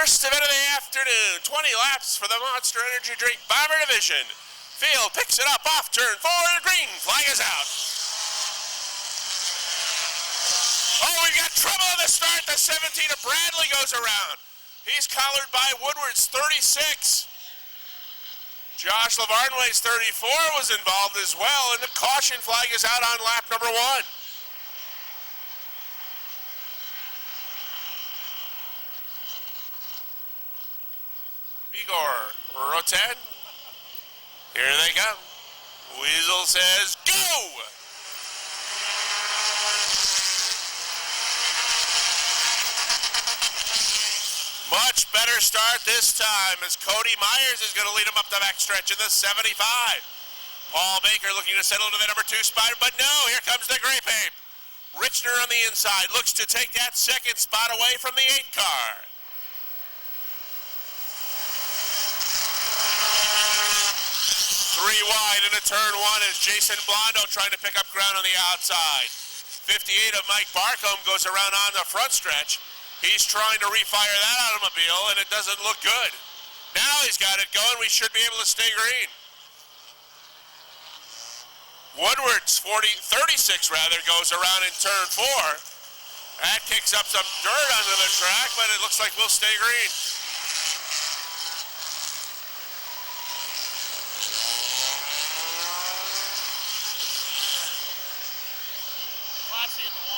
First event of the afternoon, 20 laps for the Monster Energy Drink Bomber Division. Field picks it up off turn 4, green flag is out. Oh, we've got trouble at the start. The 17 of Bradley goes around. He's collared by Woodward's 36. Josh Lavarnway's 34 was involved as well, and the caution flag is out on lap number 1. Bigor, Roten. Here they come. Weasel says, go! Much better start this time as Cody Myers is going to lead him up the backstretch in the 75. Paul Baker looking to settle into the number 2 spot, but no, here comes the Grape Ape. Richner on the inside looks to take that second spot away from the 8 car. Three wide into turn 1 as Jason Blondo trying to pick up ground on the outside. 58 of Mike Barcombe goes around on the front stretch. He's trying to refire that automobile, and it doesn't look good. Now he's got it going. We should be able to stay green. Woodward's 36 goes around in turn 4. That kicks up some dirt onto the track, but it looks like we'll stay green.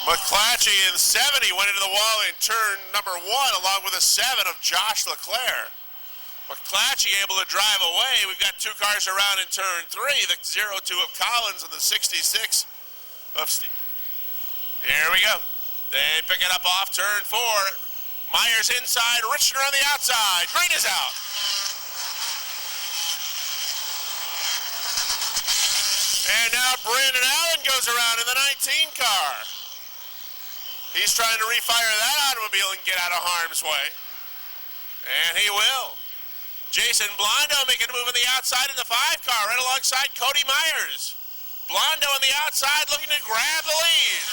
McClatchy in 70 went into the wall in turn number 1 along with a 7 of Josh Leclerc. McClatchy able to drive away. We've got 2 cars around in turn 3, the 02 of Collins and the 66 of Steve. Here we go. They pick it up off turn 4. Myers inside, Richner on the outside. Green is out. And now Brandon Allen goes around in the 19 car. He's trying to refire that automobile and get out of harm's way. And he will. Jason Blondo making a move on the outside in the 5 car, right alongside Cody Myers. Blondo on the outside looking to grab the lead.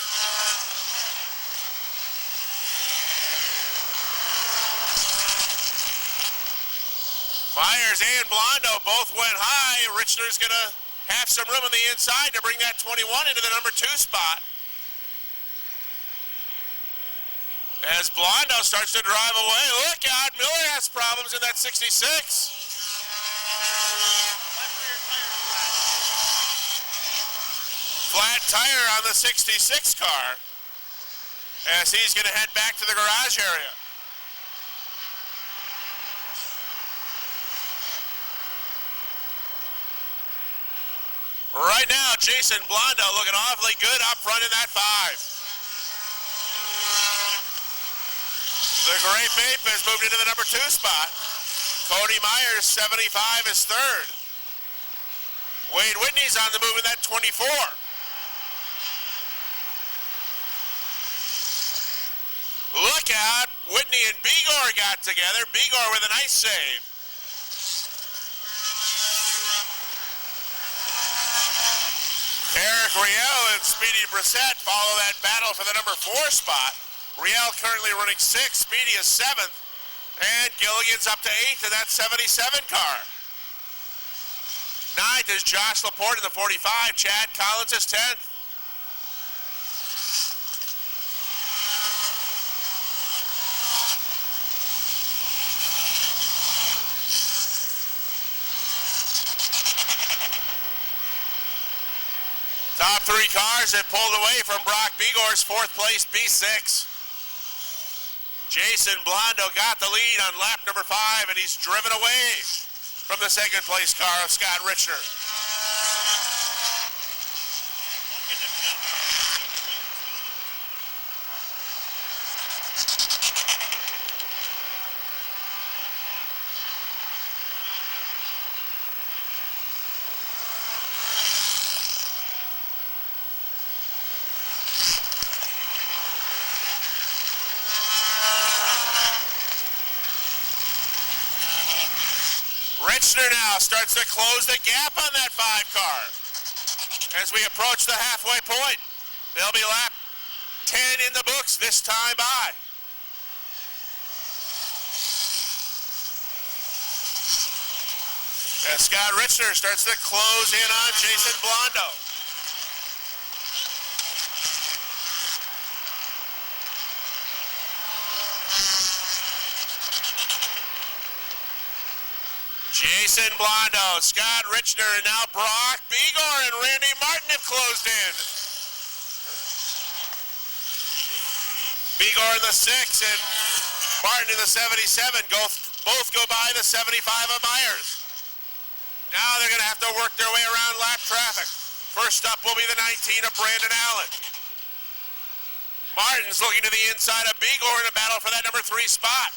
Myers and Blondo both went high. Richner's going to have some room on the inside to bring that 21 into the number 2 spot. As Blondo starts to drive away, look out, Miller has problems in that 66. Flat tire on the 66 car as he's going to head back to the garage area. Right now, Jason Blondo looking awfully good up front in that 5. The Grape Ape has moved into the number 2 spot. Cody Myers, 75, is 3rd. Wade Whitney's on the move in that 24. Look out, Whitney and Bigor got together. Bigor with a nice save. Eric Riel and Speedy Brissett follow that battle for the number 4 spot. Riel currently running 6th, Speedy is 7th, and Gilligan's up to 8th in that 77 car. 9th is Josh Laporte in the 45, Chad Collins is 10th. Top 3 cars have pulled away from Brock Bigor's 4th place B6. Jason Blondo got the lead on lap number 5, and he's driven away from the 2nd place car of Scott Richner. Richner now starts to close the gap on that 5 car. As we approach the halfway point, they'll be lap 10 in the books this time by. As Scott Richner starts to close in on Jason Blondo. Jason Blondo, Scott Richner, and now Brock Begor and Randy Martin have closed in. Begor in the 6 and Martin in the 77. Both go by the 75 of Myers. Now they're going to have to work their way around lap traffic. First up will be the 19 of Brandon Allen. Martin's looking to the inside of Begor in a battle for that number 3 spot.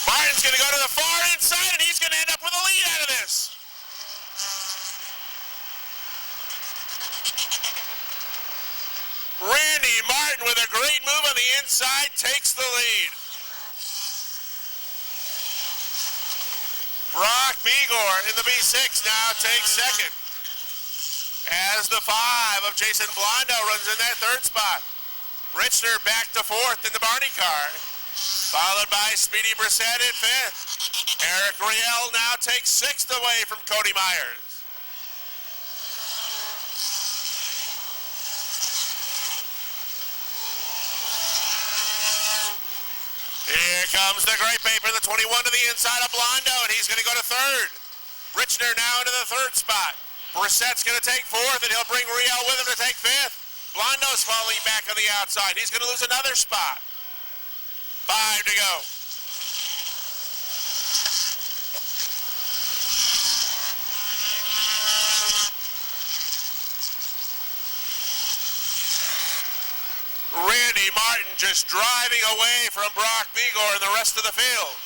Martin's going to go to the far inside, and he's going to end up with a lead out of this. Randy Martin with a great move on the inside takes the lead. Brock Begor in the B6 now takes second. As the 5 of Jason Blondo runs in that 3rd spot. Richner back to 4th in the Barney car. Followed by Speedy Brissett in 5th. Eric Riel now takes 6th away from Cody Myers. Here comes the great paper, the 21 to the inside of Blondo, and he's going to go to 3rd. Richner now into the 3rd spot. Brissett's going to take 4th, and he'll bring Riel with him to take 5th. Blondo's falling back on the outside. He's going to lose another spot. 5 to go. Randy Martin just driving away from Brock Begor and the rest of the field.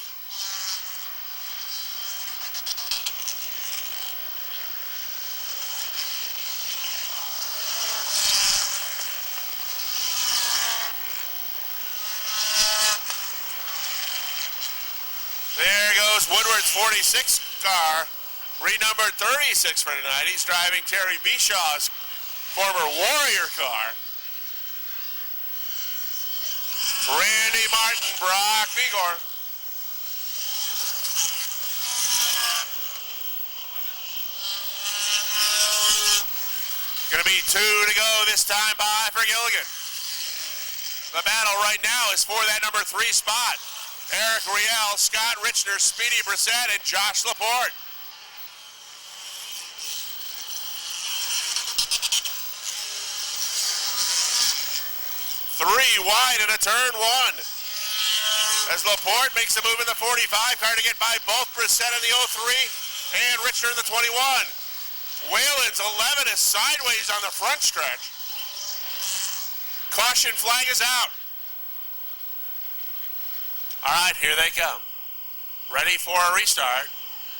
There goes Woodward's 46 car, renumbered 36 for tonight. He's driving Terry Bishaw's former Warrior car. Randy Martin, Brock Begor. Going to be 2 to go this time by for Gilligan. The battle right now is for that number 3 spot. Eric Riel, Scott Richner, Speedy Brissett, and Josh Laporte. Three wide in a turn 1. As Laporte makes a move in the 45 car to get by both Brissett in the 03 and Richner in the 21. Whalen's 11 is sideways on the front stretch. Caution flag is out. All right, here they come. Ready for a restart.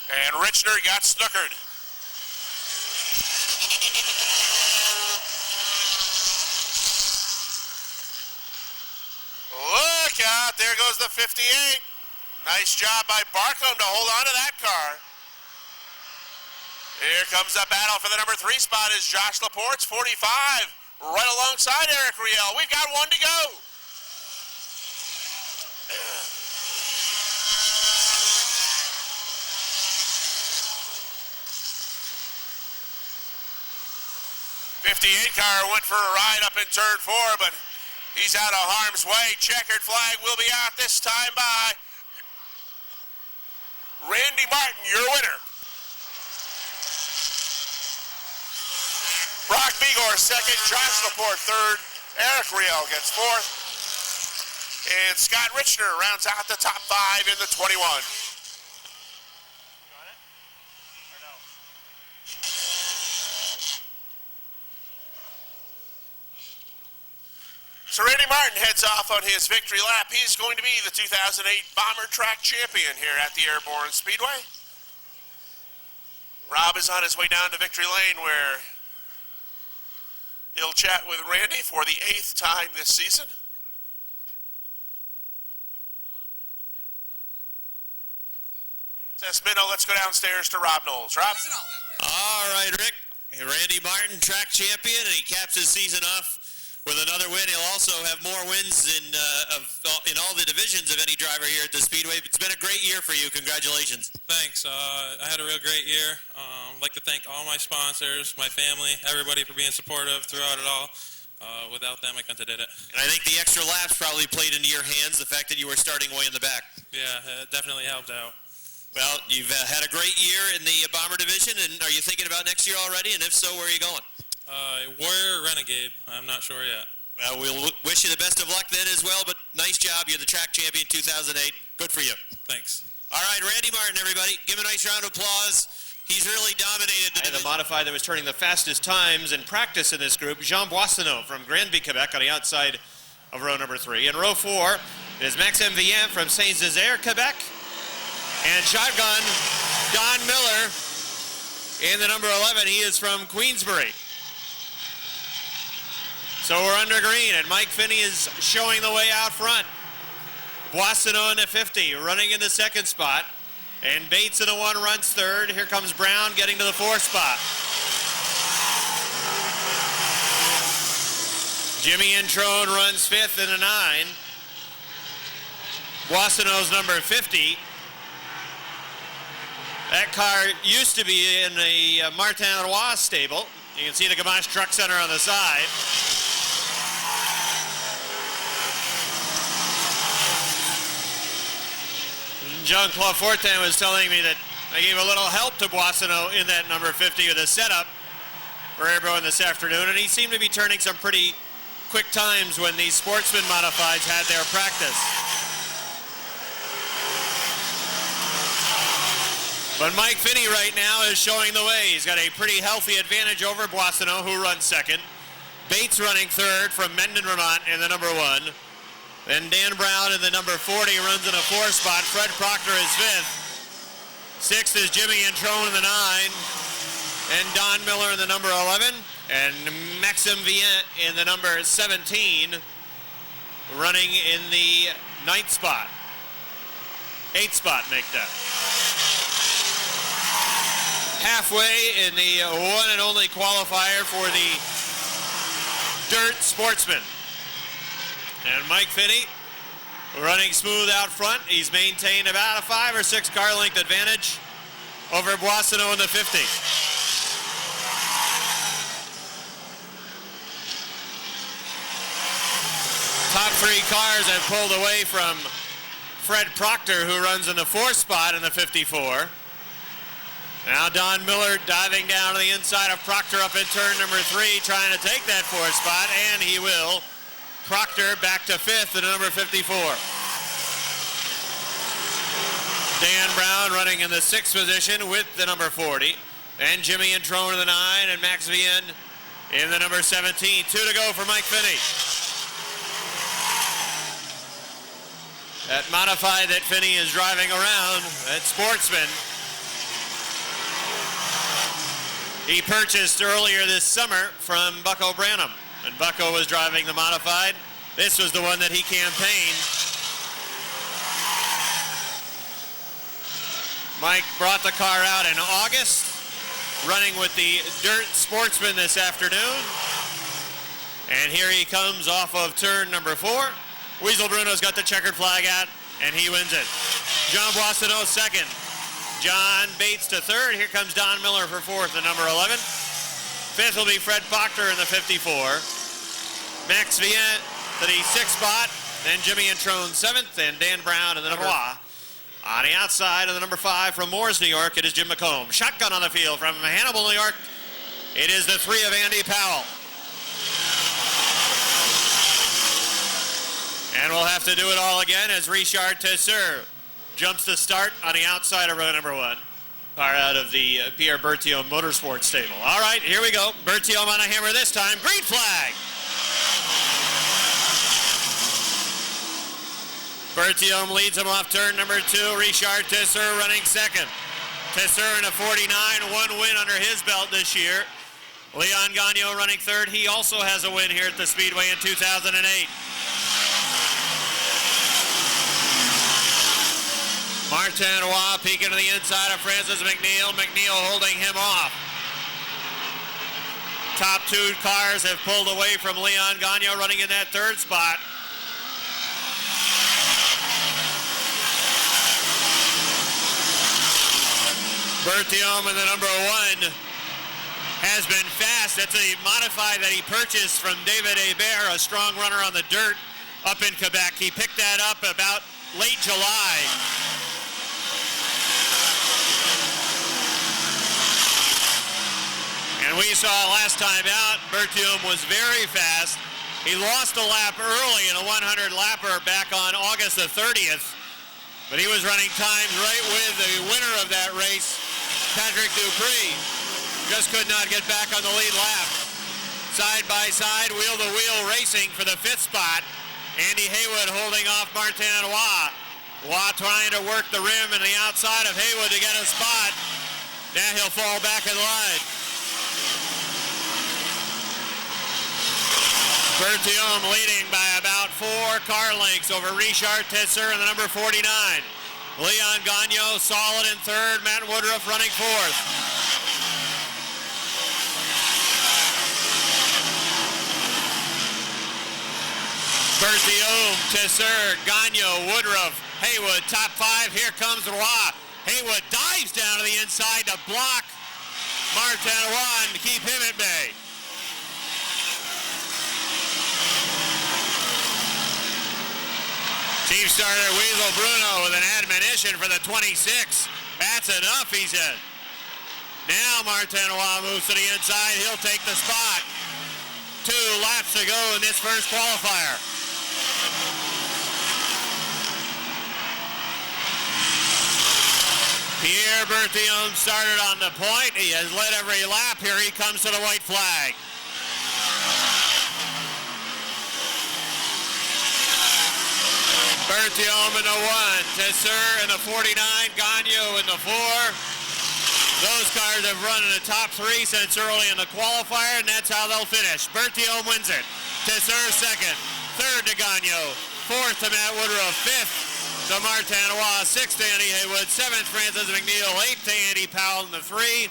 And Richner got snookered. Look out, there goes the 58. Nice job by Barcombe to hold on to that car. Here comes the battle for the number 3 spot is Josh Laporte's 45, right alongside Eric Riel. We've got 1 to go. '58 car went for a ride up in turn 4, but he's out of harm's way. Checkered flag will be out this time by Randy Martin, your winner. Brock Begor 2nd, Josh Laporte 3rd, Eric Riel gets 4th, and Scott Richner rounds out the top 5 in the 21. So Randy Martin heads off on his victory lap. He's going to be the 2008 Bomber Track champion here at the Airborne Speedway. Rob is on his way down to Victory Lane where he'll chat with Randy for the 8th time this season. Says Minnow, let's go downstairs to Rob Knowles. Rob? All right, Rick. Randy Martin, track champion, and he caps his season off With another win, he'll also have more wins in all the divisions of any driver here at the Speedway. It's been a great year for you. Congratulations. Thanks. I had a real great year. I'd like to thank all my sponsors, my family, everybody for being supportive throughout it all. Without them, I couldn't have did it. And I think the extra laps probably played into your hands, the fact that you were starting way in the back. Yeah, it definitely helped out. Well, you've had a great year in the Bomber division, and are you thinking about next year already? And if so, where are you going? Warrior Renegade. I'm not sure yet. Well, we'll wish you the best of luck then as well, but nice job. You're the track champion 2008. Good for you. Thanks. All right, Randy Martin, everybody. Give him a nice round of applause. He's really dominated the division. The modified that was turning the fastest times in practice in this group, Jean Boissonneau from Granby, Quebec, on the outside of row number 3. In row 4 is Maxime Villien from Saint-Césaire, Quebec. And shotgun, Don Miller in the number 11. He is from Queensbury. So we're under green, and Mike Finney is showing the way out front. Boissonneau in the 50, running in the second spot. And Bates in the 1 runs third. Here comes Brown getting to the 4th spot. Jimmy Introne runs 5th in the 9. Boissonneau's number 50. That car used to be in the Martin Roy stable. You can see the Gamache Truck Center on the side. Jean-Claude Fortin was telling me that I gave a little help to Boissonneau in that number 50 with the setup for Airborne this afternoon, and he seemed to be turning some pretty quick times when these sportsman modifieds had their practice. But Mike Finney right now is showing the way. He's got a pretty healthy advantage over Boissonneau, who runs second. Bates running third from Mendon, Vermont in the number 1. Then Dan Brown in the number 40 runs in a 4th spot. Fred Proctor is 5th. 6th is Jimmy Introne in the 9. And Don Miller in the number 11. And Maxime Villien in the number 17. Running in the 9th spot. 8th spot, make that. Halfway in the one and only qualifier for the Dirt Sportsman. And Mike Finney running smooth out front. He's maintained about a 5 or 6 car length advantage over Boissonneau in the 50. Top 3 cars have pulled away from Fred Proctor, who runs in the 4th spot in the 54. Now Don Miller diving down to the inside of Proctor up in turn number 3, trying to take that 4th spot, and he will. Proctor back to 5th at number 54. Dan Brown running in the 6th position with the number 40. And Jimmy Introne in the 9 and Max Vien in the number 17. 2 to go for Mike Finney. That modified that Finney is driving around, that Sportsman, he purchased earlier this summer from Bucko Branham. And Bucko was driving the modified. This was the one that he campaigned. Mike brought the car out in August, running with the Dirt Sportsman this afternoon. And here he comes off of turn number 4. Weasel Bruno's got the checkered flag out, and he wins it. Jean Boissonneau 2nd. John Bates to 3rd. Here comes Don Miller for 4th, the number 11. 5th will be Fred Proctor in the 54. Max Vien to the 6th spot. Then Jimmy Introne 7th, and Dan Brown in the number 1. On the outside of the number 5 from Moores, New York, it is Jim McComb. Shotgun on the field from Hannibal, New York. It is the 3 of Andy Powell. And we'll have to do it all again as Richard Tesseur jumps the start on the outside of row number 1. Car out of the Pierre Berthiaume Motorsports stable. All right, here we go. Berthiaume on a hammer this time. Green flag. Berthiaume leads him off turn number 2. Richard Tesseur running 2nd. Tesseur in a 49, 1 win under his belt this year. Leon Gagnon running 3rd. He also has a win here at the Speedway in 2008. Martin Roy peeking to the inside of Francis McNeil. McNeil holding him off. Top two cars have pulled away from Leon Gagno running in that third spot. Berthiaume in the number one has been fast. That's a modified that he purchased from David Hebert, a strong runner on the dirt up in Quebec. He picked that up about late July. And we saw last time out, Berthiaume was very fast. He lost a lap early in a 100 lapper back on August the 30th, but he was running times right with the winner of that race, Patrick Dupree. Just could not get back on the lead lap. Side by side, wheel to wheel racing for the fifth spot. Andy Haywood holding off Martin Waugh. Waugh trying to work the rim and the outside of Haywood to get a spot. Now he'll fall back in line. Berthiaume leading by about 4 car lengths over Richard Tesser in the number 49. Leon Gagno solid in third. Matt Woodruff running fourth. Berthiaume, Tesser, Gagno, Woodruff, Haywood, top 5. Here comes Roy. Haywood dives down to the inside to block Martin Roy and keep him at bay. Chief starter Weasel Bruno with an admonition for the 26. That's enough, he said. Now Martin Roy moves to the inside. He'll take the spot. 2 laps to go in this first qualifier. Pierre Berthiaume started on the point. He has led every lap. Here he comes to the white flag. Berthiaume in the 1, Tesser in the 49, Gagno in the 4. Those cars have run in the top 3 since early in the qualifier, and that's how they'll finish. Berthiaume wins it. Tesser second, third to Gagno, fourth to Matt Woodruff, fifth to Martin Roy, sixth to Andy Haywood, seventh Francis McNeil, eighth to Andy Powell in the 3.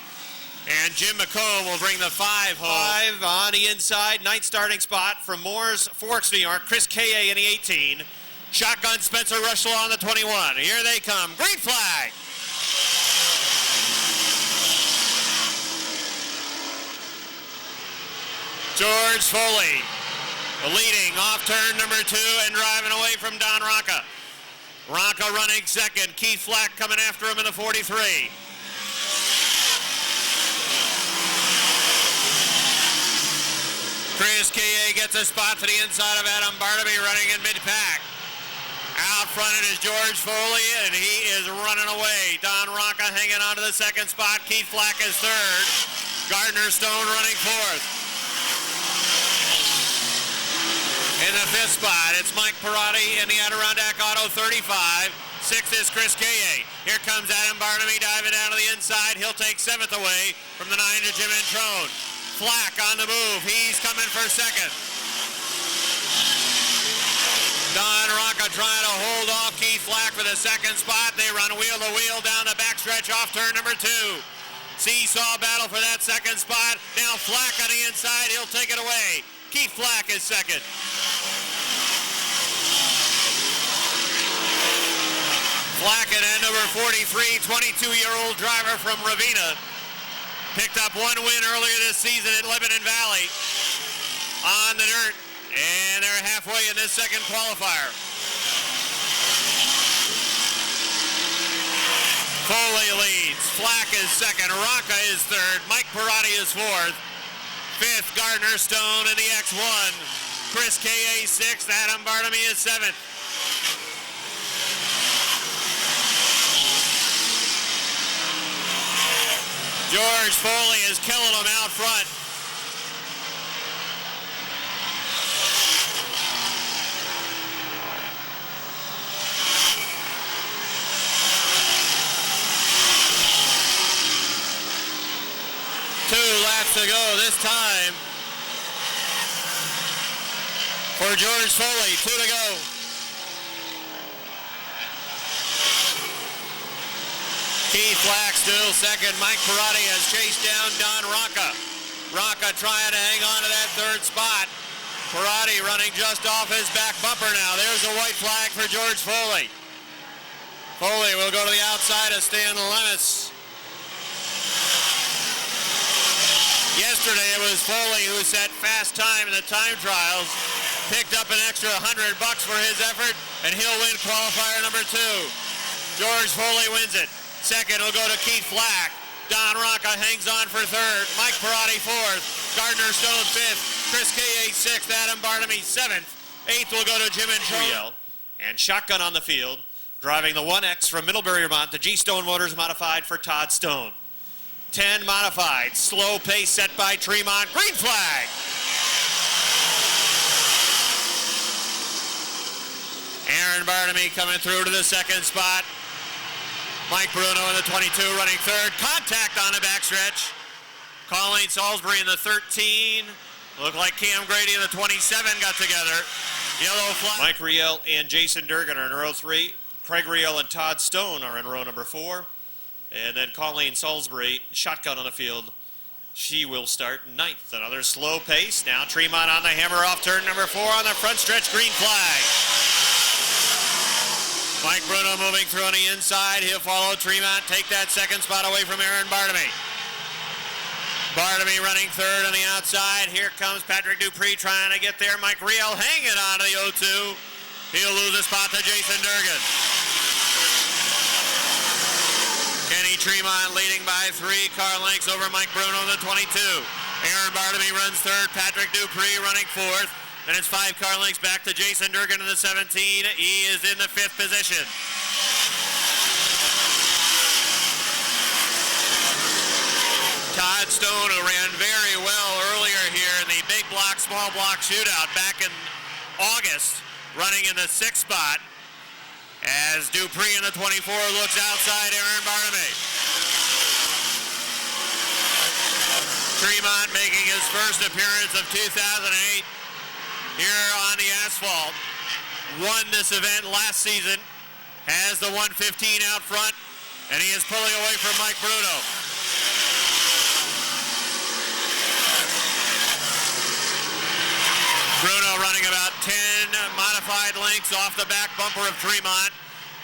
And Jim McComb will bring the 5 home. 5 on the inside, ninth starting spot from Moores Forks, New York. Chris K.A. in the 18. Shotgun Spencer Rushlow on the 21. Here they come. Green flag. George Foley leading off turn number 2 and driving away from Don Rocca. Rocca running second. Keith Flack coming after him in the 43. Chris K.A. gets a spot to the inside of Adam Barnaby running in mid-pack. Out front it is George Foley, and he is running away. Don Rocca hanging on to the second spot. Keith Flack is third. Gardner Stone running fourth. In the fifth spot, it's Mike Perotti in the Adirondack Auto 35. Sixth is Chris K.A. Here comes Adam Barnaby diving down to the inside. He'll take seventh away from the 9 to Jim Introne. Flack on the move. He's coming for second. Don Rocca trying to hold off Keith Flack for the second spot. They run wheel to wheel down the backstretch off turn number 2. Seesaw battle for that second spot. Now Flack on the inside. He'll take it away. Keith Flack is second. Flack at number 43, 22-year-old driver from Ravenna. Picked up 1 win earlier this season at Lebanon Valley on the dirt. And they're halfway in this second qualifier. Foley leads. Flack is second. Rocca is third. Mike Perotti is fourth. Fifth, Gardner Stone in the X1. Chris K.A. sixth. Adam Barnaby is seventh. George Foley is killing them out front. To go this time for George Foley. 2 to go. Keith Flack still second. Mike Perotti has chased down Don Rocca. Rocca trying to hang on to that third spot. Parati running just off his back bumper now. There's a white flag for George Foley. Foley will go to the outside of Stan Lemus. Yesterday it was Foley who set fast time in the time trials. Picked up an extra $100 for his effort, and he'll win qualifier number 2. George Foley wins it. Second will go to Keith Flack. Don Rocca hangs on for third. Mike Parati fourth. Gardner Stone fifth. Chris K.A. sixth. Adam Bartamy seventh. Eighth will go to Jim Antonio. And shotgun on the field. Driving the 1X from Middlebury, Vermont, the G-Stone Motors modified for Todd Stone. 10 modified. Slow pace set by Tremont. Green flag. Aaron Bartamy coming through to the second spot. Mike Bruno in the 22 running third. Contact on the backstretch. Colleen Salisbury in the 13. Looked like Cam Grady in the 27 got together. Yellow flag. Mike Riel and Jason Durgan are in row 3. Craig Riel and Todd Stone are in row number 4. And then Colleen Salisbury, shotgun on the field. She will start 9th. Another slow pace. Now Tremont on the hammer off turn number 4 on the front stretch. Green flag. Mike Bruno moving through on the inside. He'll follow Tremont. Take that second spot away from Aaron Bartamy. Bartamy running third on the outside. Here comes Patrick Dupree trying to get there. Mike Riel hanging on to the 0-2. He'll lose a spot to Jason Durgan. Kenny Tremont leading by 3 car lengths over Mike Bruno in the 22. Aaron Bartamy runs third. Patrick Dupree running fourth. Then it's 5 car lengths back to Jason Durgan in the 17. He is in the 5th position. Todd Stone, who ran very well earlier here in the big block, small block shootout back in August, running in the 6th spot. As Dupree in the 24 looks outside Aaron Bartamy. Tremont making his first appearance of 2008 here on the asphalt. Won this event last season. Has the 115 out front, and he is pulling away from Mike Bruno. Bruno running about 10 modified lengths off the back bumper of Tremont.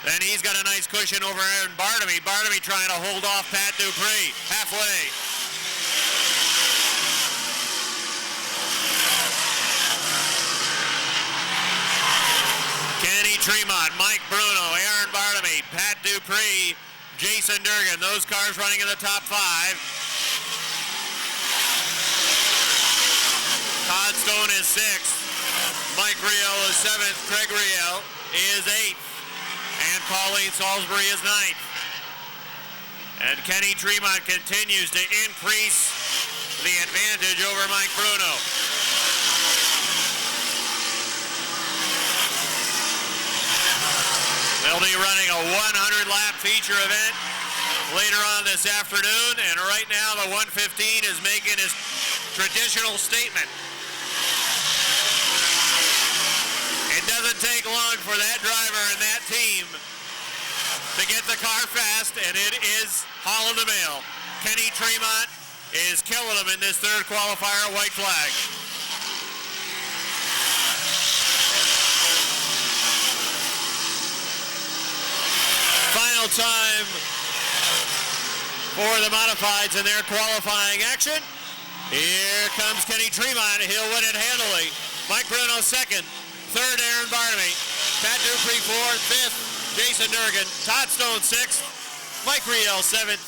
Then he's got a nice cushion over Aaron Bartamy. Bartamy trying to hold off Pat Dupree halfway. Kenny Tremont, Mike Bruno, Aaron Bartamy, Pat Dupree, Jason Durgan. Those cars running in the top 5. Todd Stone is 6th. Mike Riel is 7th. Craig Riel is 8th. And Colleen Salisbury is 9th. And Kenny Tremont continues to increase the advantage over Mike Bruno. They'll be running a 100-lap feature event later on this afternoon. And right now the 115 is making his traditional statement. It doesn't take long for that driver and that team to get the car fast, and it is hauling the mail. Kenny Tremont is killing them in this 3rd qualifier, white flag. Final time for the modifieds in their qualifying action. Here comes Kenny Tremont. He'll win it handily. Mike Bruno 2nd. 3rd, Aaron Bartamy. Pat Dupree 4th. 5th, Jason Durgan. Todd Stone 6th. Mike Riel 7th.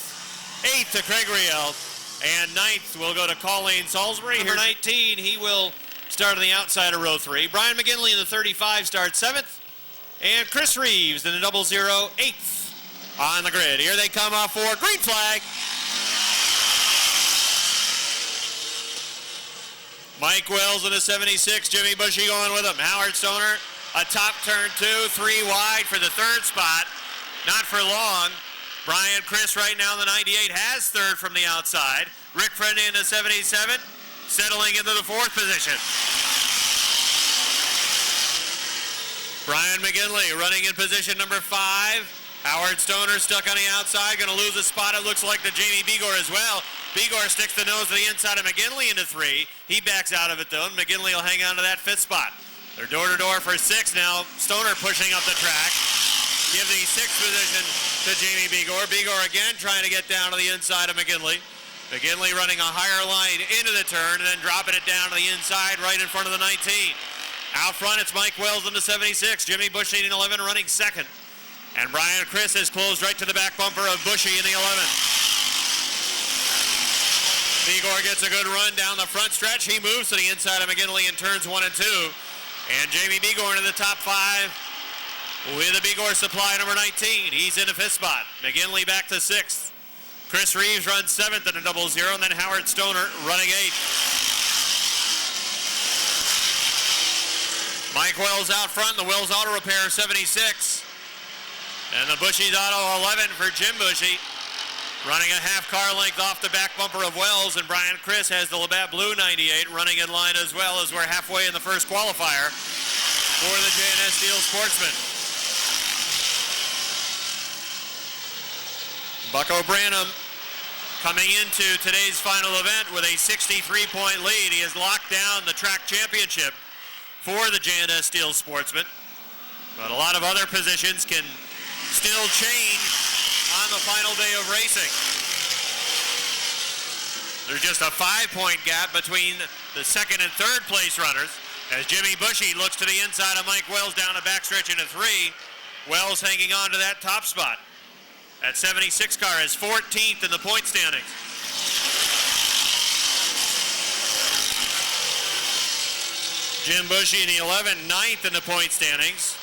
8th to Craig Riel. And 9th will go to Colleen Salisbury. Number 19, he will start on the outside of row 3. Brian McGinley in the 35 starts 7th. And Chris Reeves in the 00, 8th on the grid. Here they come off for green flag. Mike Wells in the 76, Jimmy Bushy going with him. Howard Stoner, a top turn 2, 3 wide for the 3rd spot. Not for long. Brian Chris right now in the 98 has 3rd from the outside. Rick Friendly in the 77, settling into the 4th position. Brian McGinley running in position number 5. Howard Stoner stuck on the outside, going to lose a spot. It looks like to Jamie Begor as well. Bigor sticks the nose to the inside of McGinley into 3. He backs out of it though, and McGinley will hang on to that 5th spot. They're door-to-door for 6 now. Stoner pushing up the track. Give the 6th position to Jamie Bigor. Bigor again trying to get down to the inside of McGinley. McGinley running a higher line into the turn and then dropping it down to the inside right in front of the 19. Out front, it's Mike Wells in the 76. Jimmy Bushy in 11 running 2nd. And Brian Chris has closed right to the back bumper of Bushy in the 11. Bigor gets a good run down the front stretch. He moves to the inside of McGinley in turns 1 and 2. And Jamie Bigor into the top 5 with a Bigor supply number 19. He's in the 5th spot. McGinley back to 6th. Chris Reeves runs 7th in a 0-0, and then Howard Stoner running 8th. Mike Wells out front, the Wells Auto Repair 76. And the Bushy's Auto 11 for Jim Bushy. Running a half car length off the back bumper of Wells, and Brian Chris has the Labatt Blue 98 running in line as well, as we're halfway in the first qualifier for the J&S Steel Sportsman. Bucko Branham coming into today's final event with a 63-point lead. He has locked down the track championship for the J&S Steel Sportsman. But a lot of other positions can still change on the final day of racing. There's just a 5-point gap between the 2nd and 3rd place runners as Jimmy Bushy looks to the inside of Mike Wells down a backstretch into 3. Wells hanging on to that top spot. That 76 car is 14th in the point standings. Jim Bushy in the 11, 9th in the point standings.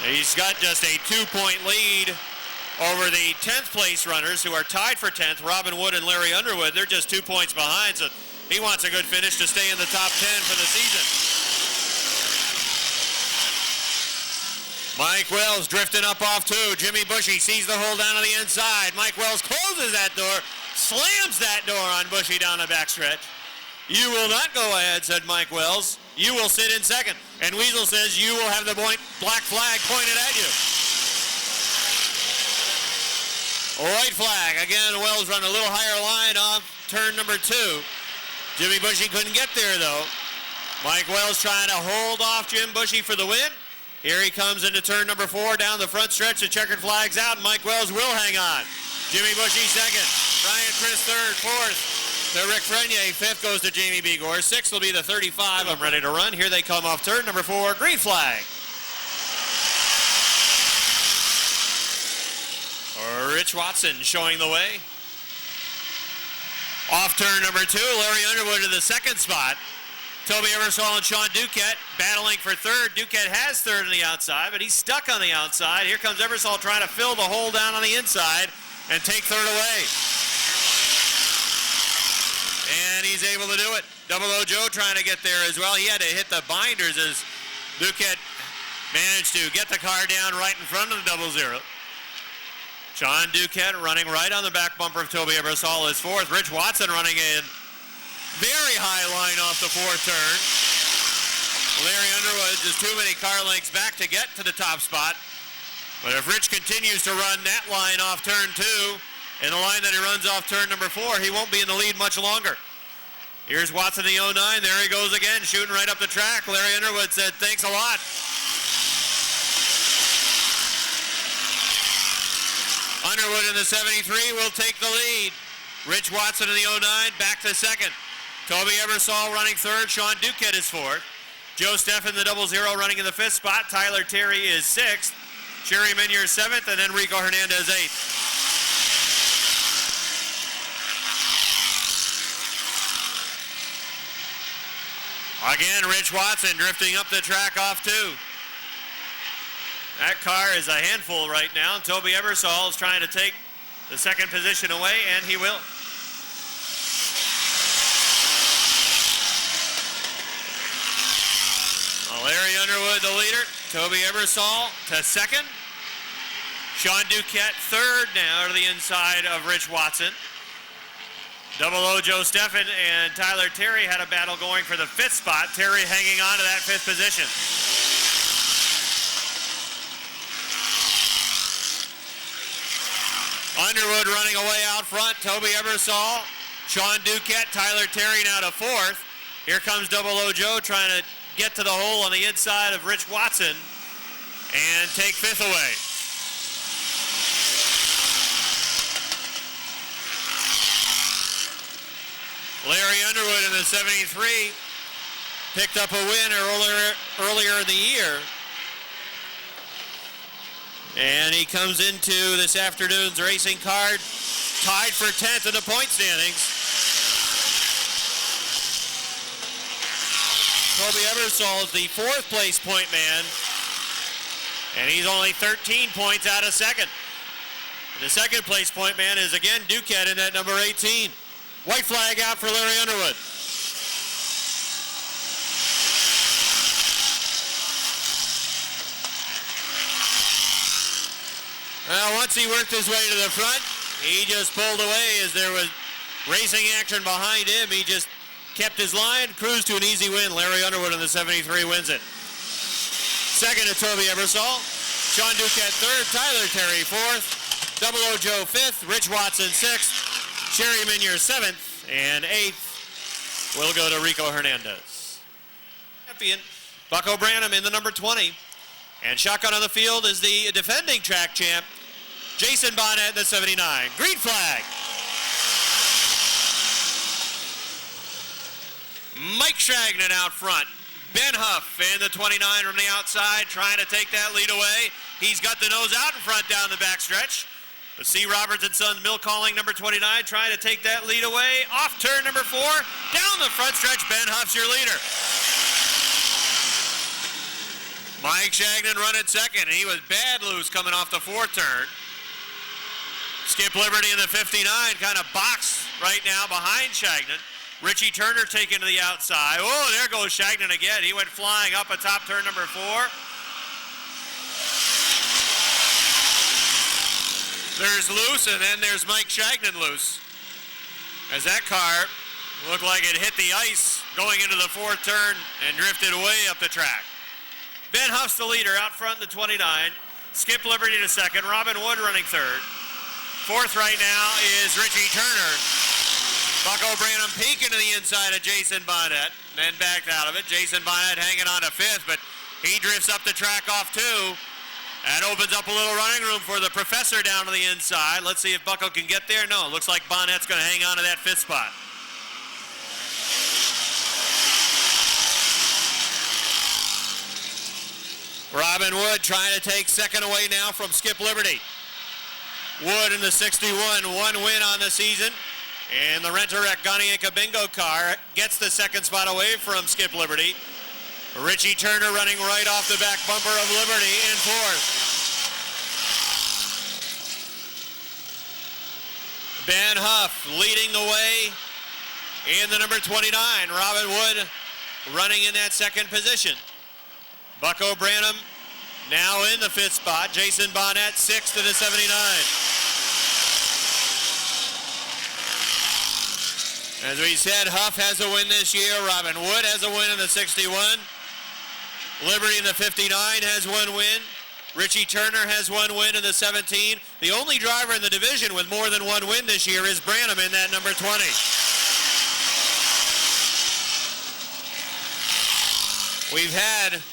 He's got just a 2-point lead over the 10th place runners who are tied for 10th, Robin Wood and Larry Underwood. They're just 2 points behind, so he wants a good finish to stay in the top 10 for the season. Mike Wells drifting up off 2. Jimmy Bushy sees the hole down on the inside. Mike Wells closes that door, slams that door on Bushy down the backstretch. "You will not go ahead," said Mike Wells. "You will sit in 2nd. And Weasel says you will have the black flag pointed at you. White flag. Again, Wells run a little higher line off turn number 2. Jimmy Bushy couldn't get there, though. Mike Wells trying to hold off Jim Bushy for the win. Here he comes into turn number 4 down the front stretch. The checkered flag's out, and Mike Wells will hang on. Jimmy Bushy 2nd. Brian Chris 3rd. 4th. To Rick Frenier. 5th goes to Jamie Bigor. 6th will be the 35. I'm ready to run. Here they come off turn number 4. Green flag. Rich Watson showing the way. Off turn number 2. Larry Underwood to the 2nd spot. Toby Eversole and Sean Duquette battling for 3rd. Duquette has 3rd on the outside, but he's stuck on the outside. Here comes Eversole trying to fill the hole down on the inside and take 3rd away. And he's able to do it. 00 Joe trying to get there as well. He had to hit the binders as Duquette managed to get the car down right in front of the 00. Sean Duquette running right on the back bumper of Toby Eversole is 4th. Rich Watson running in very high line off the 4th turn. Larry Underwood just too many car lengths back to get to the top spot. But if Rich continues to run that line off turn 2, and the line that he runs off turn number 4, he won't be in the lead much longer. Here's Watson the 09. There he goes again, shooting right up the track. Larry Underwood said, "Thanks a lot." Underwood in the 73 will take the lead. Rich Watson in the 09 back to 2nd. Toby Eversole running 3rd. Sean Duquette is 4th. Joe Steffen the 00 running in the 5th spot. Tyler Terry is 6th. Sherry Minier 7th, and Enrico Hernandez 8th. Again, Rich Watson drifting up the track off 2. That car is a handful right now. Toby Eversole is trying to take the 2nd position away, and he will. Larry Underwood, the leader. Toby Eversole to 2nd. Sean Duquette 3rd now to the inside of Rich Watson. 00 Joe Steffen and Tyler Terry had a battle going for the 5th spot. Terry hanging on to that 5th position. Underwood running away out front. Toby Ebersol, Sean Duquette, Tyler Terry now to fourth. Here comes Double O Joe trying to get to the hole on the inside of Rich Watson and take fifth away. Larry Underwood in the 73 picked up a win earlier in the year. And he comes into this afternoon's racing card tied for 10th in the point standings. Toby Ebersol is the fourth place point man, and he's only 13 points out of second. The second place point man is again Duquette in that number 18. White flag out for Larry Underwood. Well, once he worked his way to the front, he just pulled away as there was racing action behind him. He just kept his line, cruised to an easy win. Larry Underwood in the 73 wins it. Second to Toby Ebersol. Sean Duquette third. Tyler Terry fourth. Double O Joe fifth. Rich Watson sixth. Sherry Minier seventh. And eighth will go to Rico Hernandez. Champion Bucko Branham in the number 20. And shotgun on the field is the defending track champ, Jason Bonnet in the 79. Green flag. Mike Shagnon out front. Ben Huff in the 29 from the outside trying to take that lead away. He's got the nose out in front down the backstretch. The C. Roberts and Sons Mill Calling number 29 trying to take that lead away. Off turn number 4. Down the front stretch, Ben Huff's your leader. Mike Shagnon running second, and he was bad loose coming off the fourth turn. Skip Liberty in the 59, kind of boxed right now behind Shagnon. Richie Turner taken to the outside. Oh, there goes Shagnon again. He went flying up atop turn number 4. There's loose, and then there's Mike Shagnon loose. As that car looked like it hit the ice going into the fourth turn and drifted way up the track. Ben Huff's the leader out front in the 29. Skip Liberty to second. Robin Wood running third. Fourth right now is Richie Turner. Bucko Branham peeking to the inside of Jason Bonnet, then backed out of it. Jason Bonnet hanging on to fifth, but he drifts up the track off two. That opens up a little running room for the professor down to the inside. Let's see if Bucko can get there. No, it looks like Bonnet's going to hang on to that fifth spot. Robin Wood trying to take second away now from Skip Liberty. Wood in the 61, one win on the season. And the Rent-A-Wreck Ganieka Bingo car gets the second spot away from Skip Liberty. Richie Turner running right off the back bumper of Liberty in fourth. Ben Huff leading the way in the number 29. Robin Wood running in that second position. Bucko Branham now in the fifth spot. Jason Bonnet sixth to the 79. As we said, Huff has a win this year. Robin Wood has a win in the 61. Liberty in the 59 has one win. Richie Turner has one win in the 17. The only driver in the division with more than one win this year is Branham in that number 20. We've had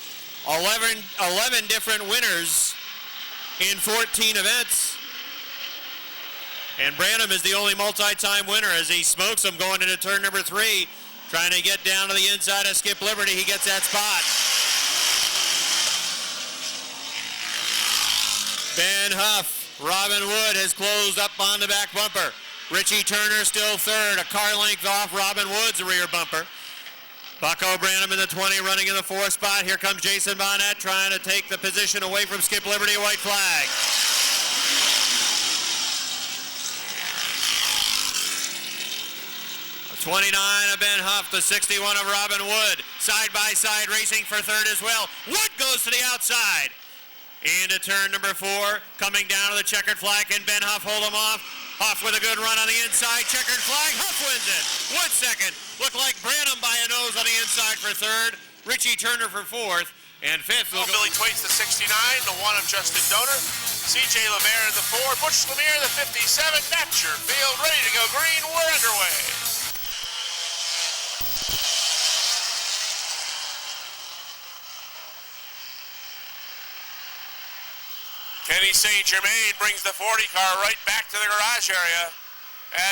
11 different winners in 14 events. And Branham is the only multi-time winner as he smokes him going into turn number 3. Trying to get down to the inside of Skip Liberty. He gets that spot. Ben Huff, Robin Wood has closed up on the back bumper. Richie Turner still third, a car length off Robin Wood's rear bumper. Bucko Branham in the 20 running in the fourth spot. Here comes Jason Bonnet trying to take the position away from Skip Liberty, a white flag. The 29 of Ben Huff, the 61 of Robin Wood. Side by side racing for third as well. Wood goes to the outside. Into turn number 4, coming down to the checkered flag. Can Ben Huff hold him off? Huff with a good run on the inside, checkered flag. Huff wins it. Wood second. Looked like Branham by a nose on the inside for third. Richie Turner for fourth. And fifth will go. Billy Twait's the 69, the one of Justin Donor. CJ LeVere in the 4, Butch Lemire in the 57. That's your field, ready to go green. We're underway. Kenny St. Germain brings the 40 car right back to the garage area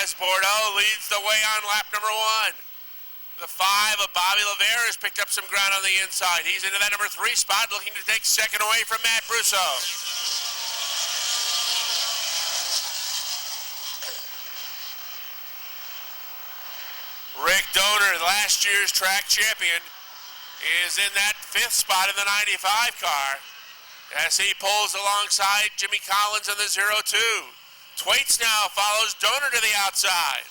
as Bordeaux leads the way on lap number 1. The 5 of Bobby LeVere has picked up some ground on the inside. He's into that number 3 spot, looking to take second away from Matt Brusso. Rick Donor, last year's track champion, is in that 5th spot in the 95 car as he pulls alongside Jimmy Collins in the 02. Thwaites now follows Donor to the outside.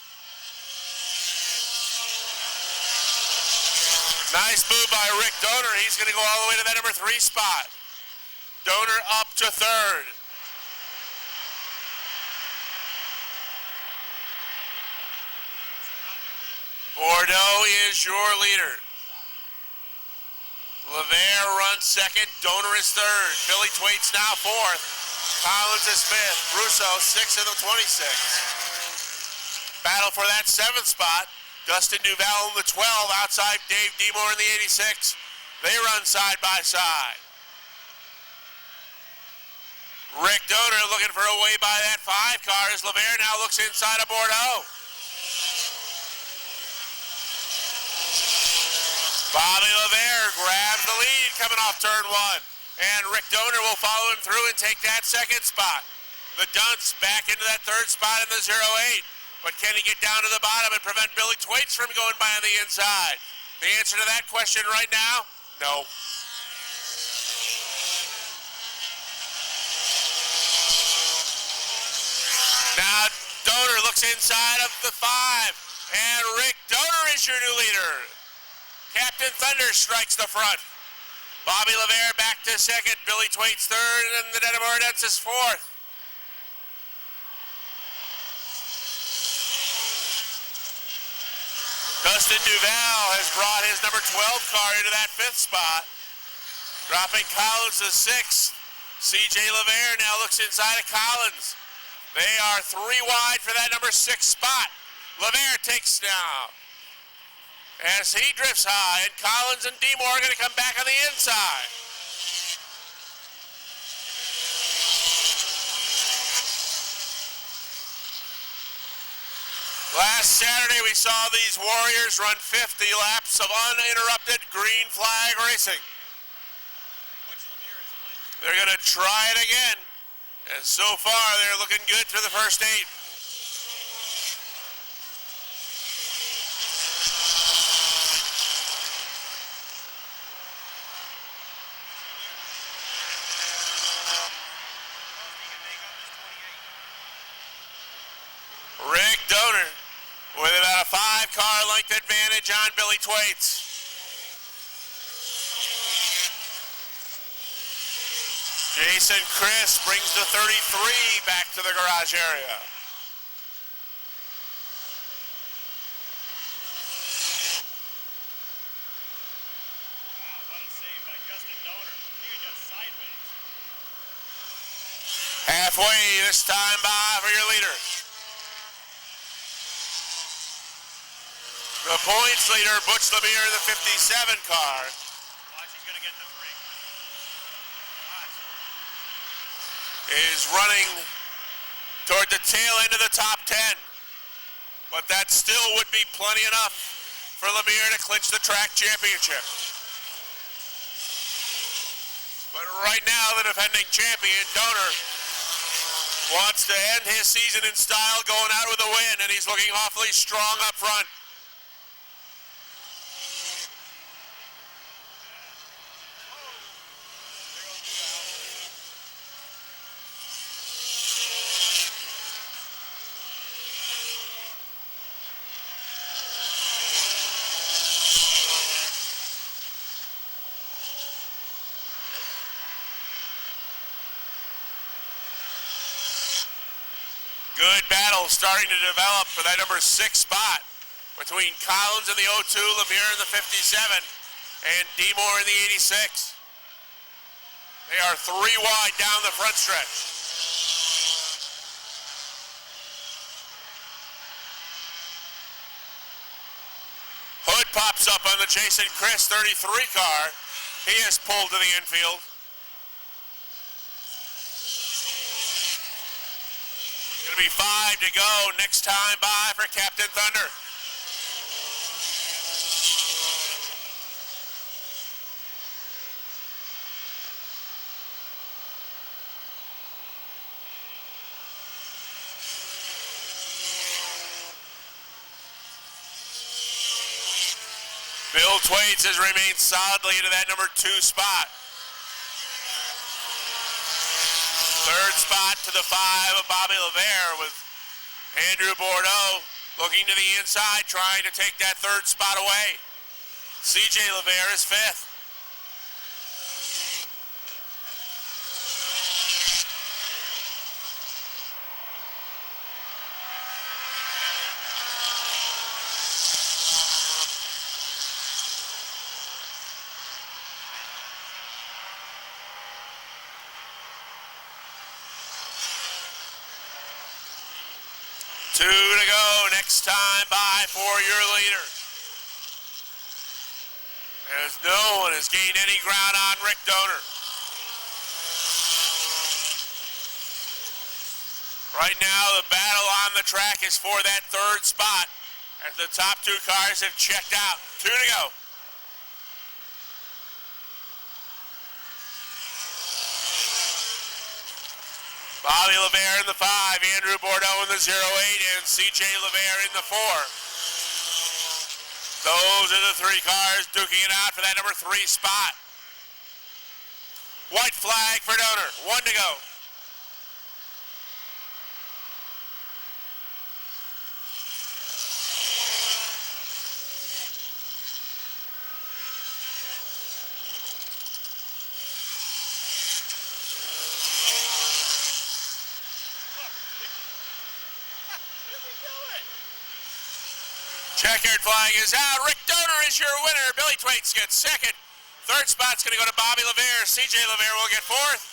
Nice move by Rick Donor. He's going to go all the way to that number 3 spot. Donor up to 3rd. Bordeaux is your leader. LeVere runs 2nd. Donor is 3rd. Billy Thwaites now 4th. Collins is 5th. Russo 6th of the 26. Battle for that 7th spot. Dustin Duval in the 12 outside Dave Demore in the 86. They run side by side. Rick Donor looking for a way by that 5 car as LeVere now looks inside of Bordeaux. Bobby LeVere grabs the lead coming off turn 1. And Rick Donor will follow him through and take that 2nd spot. The Dunce back into that 3rd spot in the 08. But can he get down to the bottom and prevent Billy Thwaites from going by on the inside? The answer to that question right now, no. Now Donor looks inside of the 5, and Rick Donor is your new leader. Captain Thunder strikes the front. Bobby LeVere back to 2nd, Billy Thwaites 3rd, and the Dedemore Dents is 4th. Dustin Duval has brought his number 12 car into that 5th spot, dropping Collins to 6th. CJ LeVere now looks inside of Collins. They are 3 wide for that number 6 spot. LeVere takes now as he drifts high, and Collins and Demore are going to come back on the inside. Last Saturday, we saw these Warriors run 50 laps of uninterrupted green flag racing. They're going to try it again, and so far they're looking good through the first 8. Rick Donor with about a 5-car length advantage on Billy Thwaites. Jason Chris brings the 33 back to the garage area. Wow, what a save by Justin Donor. He was just sideways. Halfway this time by for your leader. The points leader, Butch Lemire in the 57 car. Watch, he's going to get the break. Is running toward the tail end of the top 10. But that still would be plenty enough for Lemire to clinch the track championship. But right now, the defending champion, Donor, wants to end his season in style, going out with a win, and he's looking awfully strong up front. Good battle starting to develop for that number 6 spot between Collins in the 02, Lemire in the 57, and Demore in the 86. They are 3 wide down the front stretch. pops up on the Jason Chris 33 car. He is pulled to the infield. Gonna be 5 to go. Next time by for Captain Thunder. Bill Twaits has remained solidly into that number 2 spot. Third spot to the 5 of Bobby LeVere with Andrew Bordeaux looking to the inside, trying to take that third spot away. CJ LeVere is 5th. Two to go, next time by for your leader. As no one has gained any ground on Rick Donor. Right now, the battle on the track is for that third spot as the top 2 cars have checked out. 2 to go. Bobby LeVere in the 5, Andrew Bordeaux in the 08, and CJ LeVere in the 4. Those are the 3 cars duking it out for that number 3 spot. White flag for Donor, 1 to go. Checkered flag is out. Rick Donor is your winner. Billy Twaits gets 2nd. Third spot's going to go to Bobby LeVere. CJ LeVere will get 4th.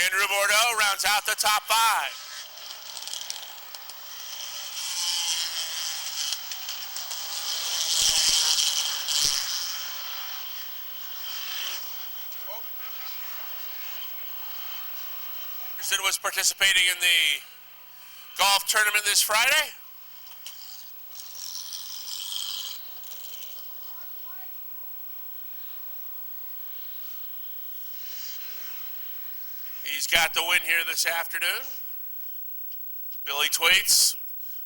Andrew Bordeaux rounds out the top 5. Anderson was participating in the golf tournament this Friday. He's got the win here this afternoon. Billy Twaits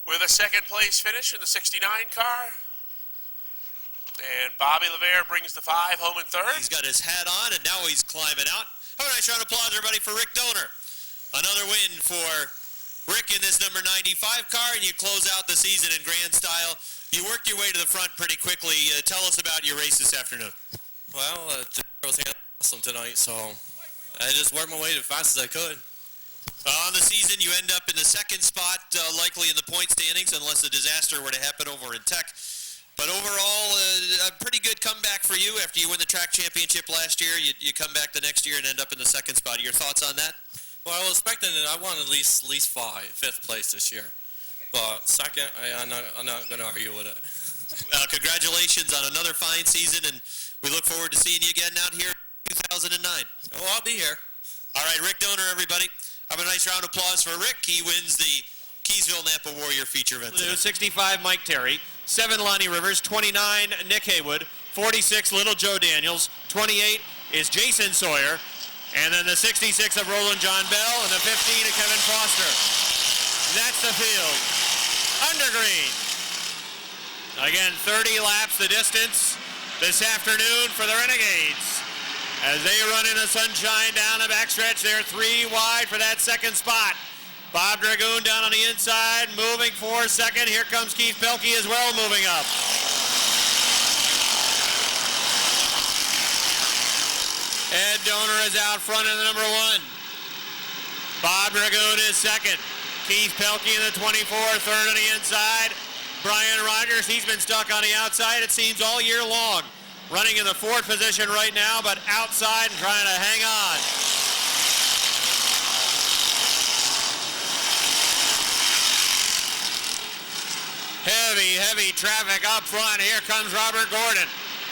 with a 2nd place finish in the 69 car. And Bobby LeVere brings the 5 home in 3rd. He's got his hat on, and now he's climbing out. Have a nice round of applause, everybody, for Rick Donor. Another win for Rick in this number 95 car, and you close out the season in grand style. You worked your way to the front pretty quickly. Tell us about your race this afternoon. Well, I was awesome tonight, so I just worked my way as fast as I could. On the season, you end up in the 2nd spot, likely in the point standings, unless a disaster were to happen over in Tech. But overall, a pretty good comeback for you after you win the track championship last year. You come back the next year and end up in the 2nd spot. Your thoughts on that? Well, I was expecting that I won at least 5th place this year. But 2nd, I'm not going to argue with it. Congratulations on another fine season, and we look forward to seeing you again out here in 2009. Oh, I'll be here. All right, Rick Donor, everybody. Have a nice round of applause for Rick. He wins the Keysville Napa Warrior feature event. 65, Mike Terry. 7, Lonnie Rivers. 29, Nick Haywood. 46, Little Joe Daniels. 28 is Jason Sawyer. And then the 66 of Roland John Bell, and the 15 of Kevin Foster. That's the field. Under green. Again, 30 laps the distance this afternoon for the Renegades. As they run in the sunshine down the backstretch, they're 3 wide for that 2nd spot. Bob Dragoon down on the inside, moving for 2nd. Here comes Keith Pelkey as well, moving up. Ed Donor is out front in the number 1. Bob Dragoon is 2nd. Keith Pelkey in the 24, 3rd on the inside. Brian Rogers, he's been stuck on the outside, it seems, all year long. Running in the 4th position right now, but outside and trying to hang on. Heavy traffic up front. Here comes Robert Gordon.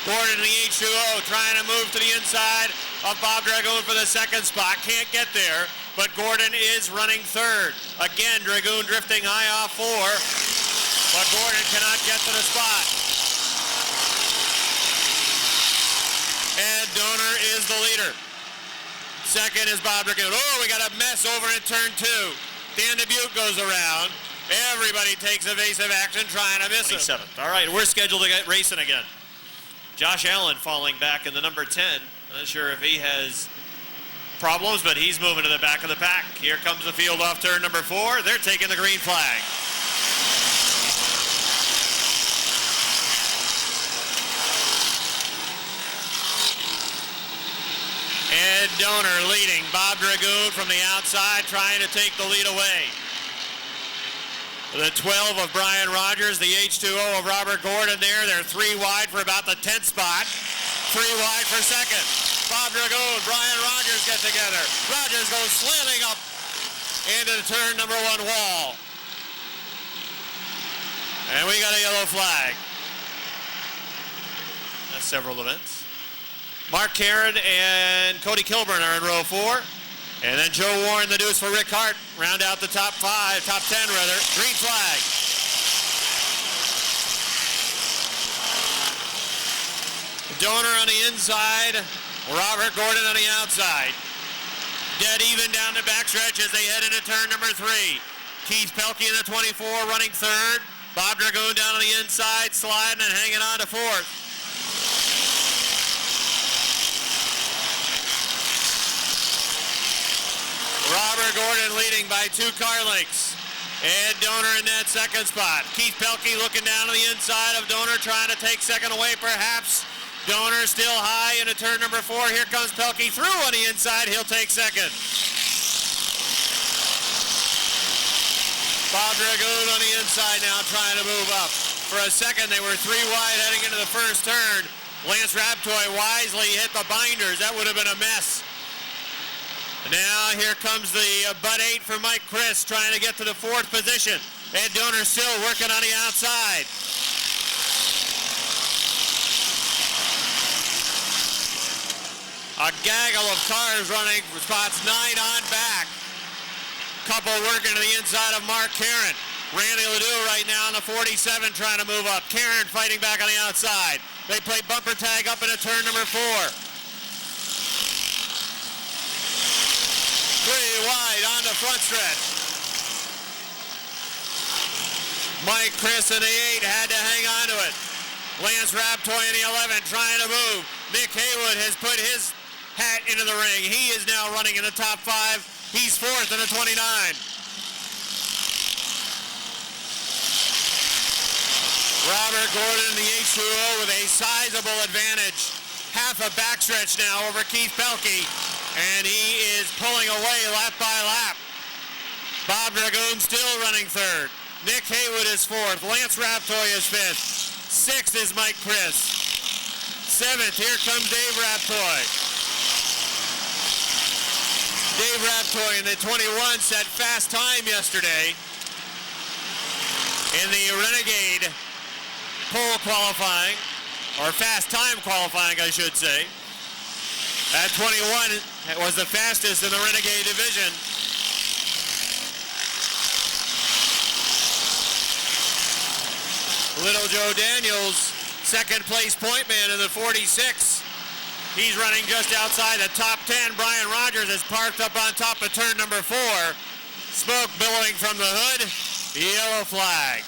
Gordon in the H2O trying to move to the inside of Bob Dragoon for the second spot. Can't get there, but Gordon is running third. Again, Dragoon drifting high off 4, but Gordon cannot get to the spot. Ed Donor is the leader. Second is Bob Dragoon. Oh, we got a mess over in turn 2. Dan Dubuque goes around. Everybody takes evasive action trying to miss him. 27th. All right, we're scheduled to get racing again. Josh Allen falling back in the number 10. Not sure if he has problems, but he's moving to the back of the pack. Here comes the field off turn number 4. They're taking the green flag. Ed Donor leading. Bob Dragoon from the outside trying to take the lead away. The 12 of Brian Rogers, the H2O of Robert Gordon there. They're 3 wide for about the 10th spot. 3 wide for second. Bob Dragoon, Brian Rogers get together. Rogers goes slamming up into the turn number 1 wall. And we got a yellow flag. That's several events. Mark Karen and Cody Kilburn are in row 4. And then Joe Warren, the deuce for Rick Hart. Round out the top 10 rather. Green flag. Donor on the inside. Robert Gordon on the outside. Dead even down the backstretch as they head into turn number 3. Keith Pelkey in the 24 running third. Bob Dragoon down on the inside, sliding and hanging on to 4th. Robert Gordon leading by 2 car lengths. Ed Donor in that second spot. Keith Pelkey looking down to the inside of Donor, trying to take second away perhaps. Donor still high into turn number 4. Here comes Pelkey through on the inside. He'll take second. Bob Dragoon on the inside now trying to move up. For a second they were 3 wide heading into the first turn. Lance Raptoy wisely hit the binders. That would have been a mess. Now here comes the butt 8 for Mike Chris trying to get to the 4th position. Ed Donor still working on the outside. A gaggle of cars running for spots 9 on back. Couple working to the inside of Mark Karen. Randy Ledoux right now on the 47 trying to move up. Karen fighting back on the outside. They play bumper tag up into turn number 4. 3 wide on the front stretch. Mike Chris in the 8 had to hang on to it. Lance Raptoy in the 11 trying to move. Nick Haywood has put his hat into the ring. He is now running in the top 5. He's 4th in the 29. Robert Gordon in the H2O with a sizable advantage. Half a backstretch now over Keith Pelkey. And he is pulling away lap by lap. Bob Dragoon still running third. Nick Haywood is 4th. Lance Raptoy is 5th. 6th is Mike Chris. 7th, here comes Dave Raptoy. Dave Raptoy in the 21 set fast time yesterday in the Renegade pole qualifying, or fast time qualifying, I should say. At 21, it was the fastest in the Renegade division. Little Joe Daniels, second place point man in the 46. He's running just outside the top 10. Brian Rogers is parked up on top of turn number 4. Smoke billowing from the hood. Yellow flag.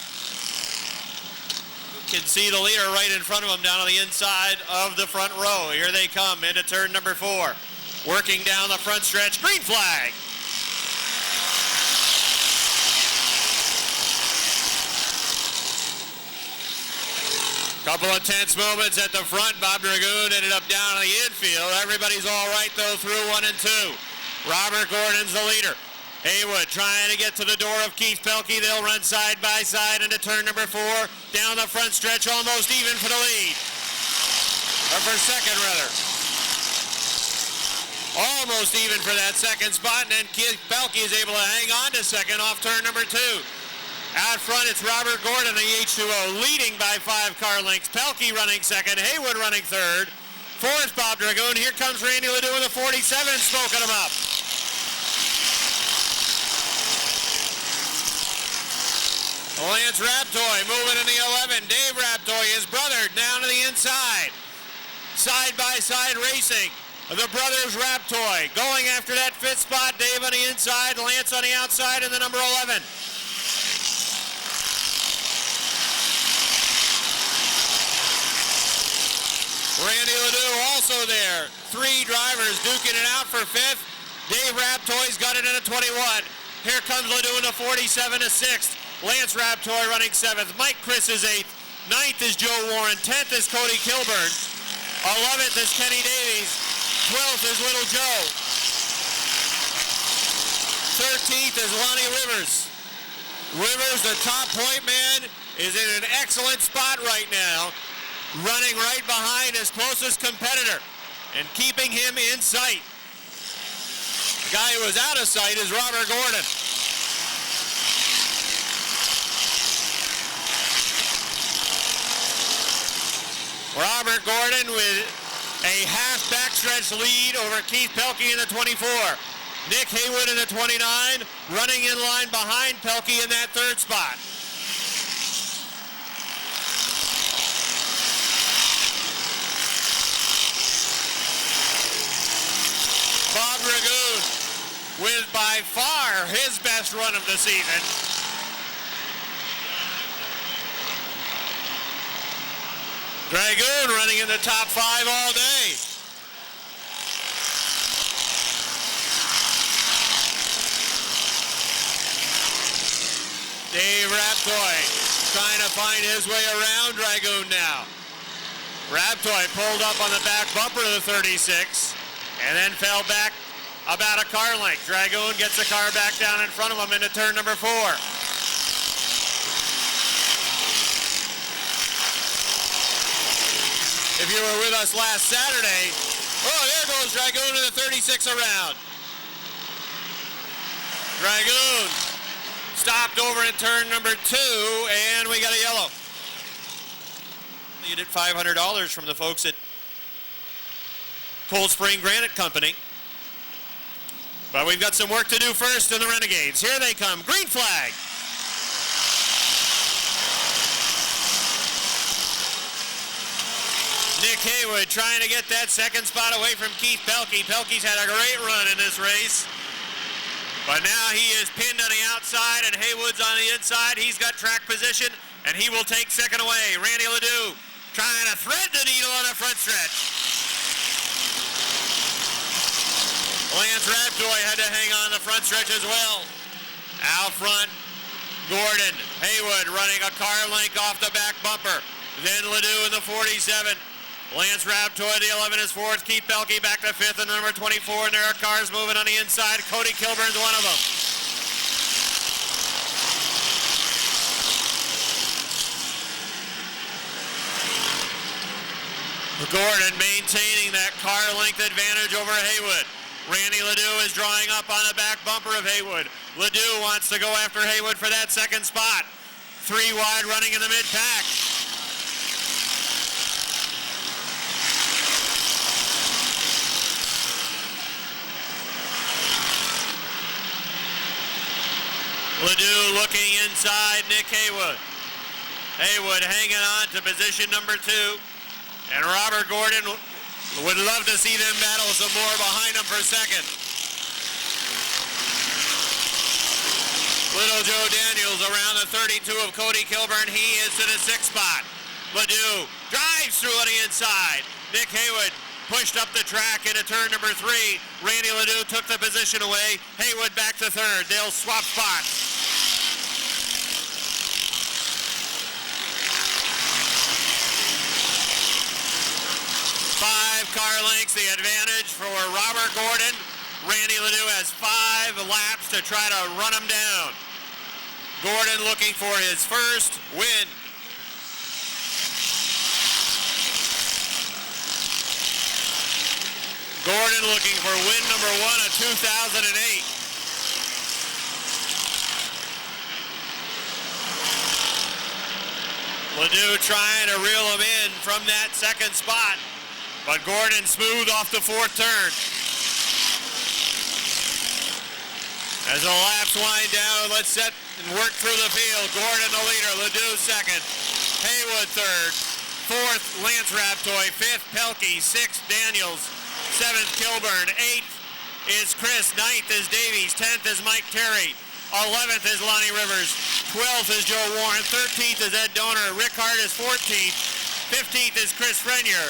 You can see the leader right in front of him down on the inside of the front row. Here they come into turn number 4. Working down the front stretch. Green flag. Couple of tense moments at the front. Bob Dragoon ended up down on the infield. Everybody's all right, though, through 1 and 2. Robert Gordon's the leader. Haywood trying to get to the door of Keith Pelkey. They'll run side by side into turn number 4. Down the front stretch, almost even for the lead. Or for second, rather. Almost even for that second spot, and then Keith Pelkey is able to hang on to second off turn number 2. Out front, it's Robert Gordon, the H2O, leading by 5 car lengths. Pelkey running second, Haywood running third. Fourth, Bob Dragoon. Here comes Randy Ledoux in the 47, smoking him up. Lance Raptoy moving in the 11. Dave Raptoy, his brother, down to the inside. Side-by-side racing. The brothers Raptoy going after that 5th spot. Dave on the inside, Lance on the outside, and the number 11. Randy Ledoux also there. 3 drivers duking it out for 5th. Dave Raptoy's got it in a 21. Here comes Ledoux in the 47 to 6th. Lance Raptoy running 7th. Mike Chris is 8th. 9th is Joe Warren. 10th is Cody Kilburn. 11th is Kenny Davies. 12th is Little Joe. 13th is Lonnie Rivers. Rivers, the top point man, is in an excellent spot right now, running right behind his closest competitor and keeping him in sight. The guy who was out of sight is Robert Gordon. Robert Gordon with a half backstretch lead over Keith Pelkey in the 24. Nick Haywood in the 29, running in line behind Pelkey in that 3rd spot. Bob Dragoon with by far his best run of the season. Dragoon running in the top 5 all day. Dave Raptoy trying to find his way around Dragoon now. Raptoy pulled up on the back bumper of the 36 and then fell back about a car length. Dragoon gets the car back down in front of him into turn number 4. If you were with us last Saturday, oh, there goes Dragoon in the 36 around. Dragoon stopped over in turn number 2, and we got a yellow. You did $500 from the folks at Cold Spring Granite Company. But we've got some work to do first in the Renegades. Here they come. Green flag. Nick Haywood trying to get that 2nd spot away from Keith Pelkey. Pelkey's had a great run in this race. But now he is pinned on the outside and Haywood's on the inside. He's got track position and he will take 2nd away. Randy Ledoux trying to thread the needle on the front stretch. Lance Raptoy had to hang on the front stretch as well. Out front, Gordon. Haywood running a car length off the back bumper. Then Ledoux in the 47. Lance Raptoy, the 11 is 4th. Keith Pelkey back to 5th and number 24. And there are cars moving on the inside. Cody Kilburn's one of them. Gordon maintaining that car length advantage over Haywood. Randy Ledoux is drawing up on the back bumper of Haywood. Ledoux wants to go after Haywood for that 2nd spot. 3 wide running in the mid-pack. Ledoux looking inside Nick Haywood. Haywood hanging on to position number 2. And Robert Gordon would love to see them battle some more behind him for 2nd. Little Joe Daniels around the 32 of Cody Kilburn. He is to the 6th spot. Ledoux drives through on the inside. Nick Haywood pushed up the track into turn number 3. Randy Ledoux took the position away. Haywood back to 3rd. They'll swap spots. Car lengths, the advantage for Robert Gordon. Randy Ledoux has 5 laps to try to run him down. Gordon looking for his first win. Gordon looking for win number 1 of 2008. Ledoux trying to reel him in from that second spot, but Gordon smooth off the fourth turn. As the laps wind down, let's set and work through the field. Gordon the leader, Ledoux second, Haywood third, fourth Lance Raptoy, fifth Pelkey, sixth Daniels, seventh Kilburn, eighth is Chris, ninth is Davies, 10th is Mike Terry, 11th is Lonnie Rivers, 12th is Joe Warren, 13th is Ed Donor, Rick Hart is 14th, 15th is Chris Frenier,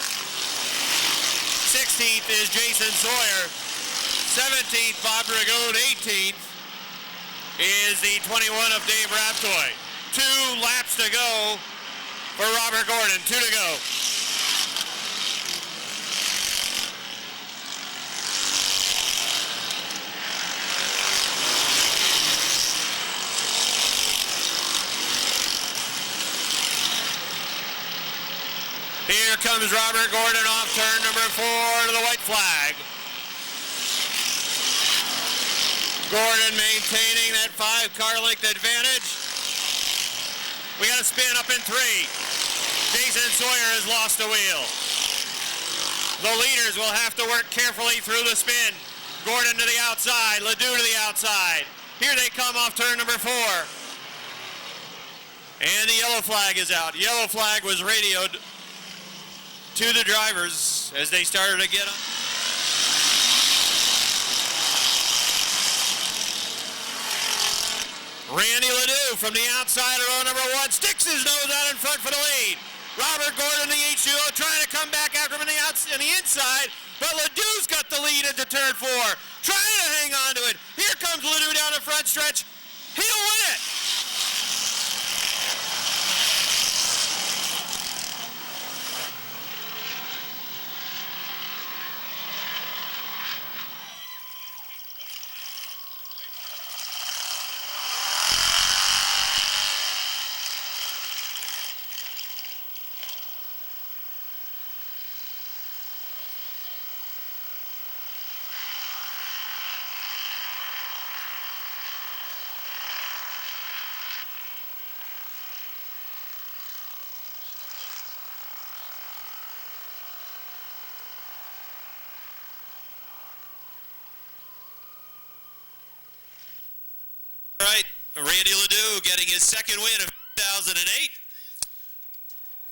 16th is Jason Sawyer, 17th Bob Dragoon, 18th is the 21 of Dave Raptoy. 2 laps to go for Robert Gordon, 2 to go. Here comes Robert Gordon off turn number 4 to the white flag. Gordon maintaining that 5-car length advantage. We got a spin up in 3. Jason Sawyer has lost a wheel. The leaders will have to work carefully through the spin. Gordon to the outside, Ledoux to the outside. Here they come off turn number 4. And the yellow flag is out. Yellow flag was radioed to the drivers as they started to get up. Randy Ledoux from the outside of row number 1 sticks his nose out in front for the lead. Robert Gordon, the H2O, trying to come back after him on the inside, but Ledoux's got the lead into turn 4, trying to hang on to it. Here comes Ledoux down the front stretch. He'll win it. All right, Randy Ledoux getting his second win of 2008.